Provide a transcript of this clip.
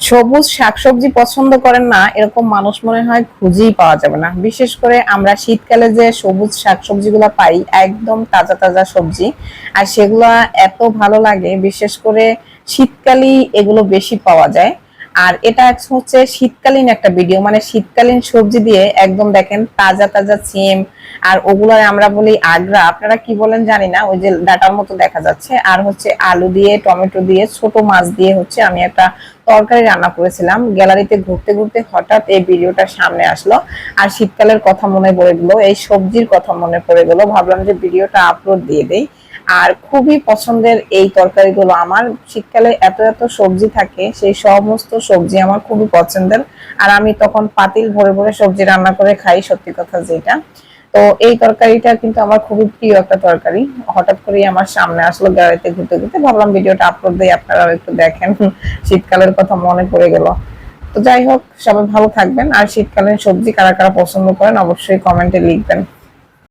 সবুজ শাকসবজি পছন্দ করেন না এরকম মানুষ মনে হয় খুঁজেই পাওয়া যাবে না। বিশেষ করে আমরা শীতকালে যে সবুজ শাকসবজিগুলো পাই, একদম তাজা তাজা সবজি, আর সেগুলা এত ভালো লাগে। বিশেষ করে শীতকালেই এগুলো বেশি পাওয়া যায়। আর এটা হচ্ছে শীতকালীন একটা ভিডিও, মানে শীতকালীন সবজি দিয়ে একদম দেখেন তাজা তাজা সিম, আর ওগুলো আমরা বলি আগ্রা, আপনারা কি বলেন জানি না, ওই যে ডাটার মতো দেখা যাচ্ছে। আর হচ্ছে আলু দিয়ে, টমেটো দিয়ে, ছোট মাছ দিয়ে হচ্ছে আমি একটা তরকারি রান্না করেছিলাম। গ্যালারিতে ঘুরতে ঘুরতে হঠাৎ এই ভিডিওটা সামনে আসলো, আর শীতকালের কথা মনে পড়ে গেল, এই সবজির কথা মনে পড়ে গেল। ভাবলাম যে ভিডিওটা আপলোড দিয়ে দেই। আর খুবই পছন্দের এই তরকারিগুলো আমার। শীতকালে এত এত সবজি থাকে, সেই সমস্ত সবজি আমার খুবই পছন্দের। আর আমি তখন পাতিল ভরে ভরে সবজি রান্না করে খাই, সত্যি কথা যেটা। তো এই তরকারিটা কিন্তু আমার খুবই প্রিয় একটা তরকারি। হঠাৎ করেই আমার সামনে আসলো গ্যালারিতে ঘুরতে ঘুরতে, ভাবলাম ভিডিওটা আপলোড দিই, আপনারাও একটু দেখেন। শীতকালের কথা মনে পড়ে গেল। তো যাই হোক, সবাই ভালো থাকবেন। আর শীতকালীন সবজি কারা কারা পছন্দ করেন অবশ্যই কমেন্টে লিখবেন।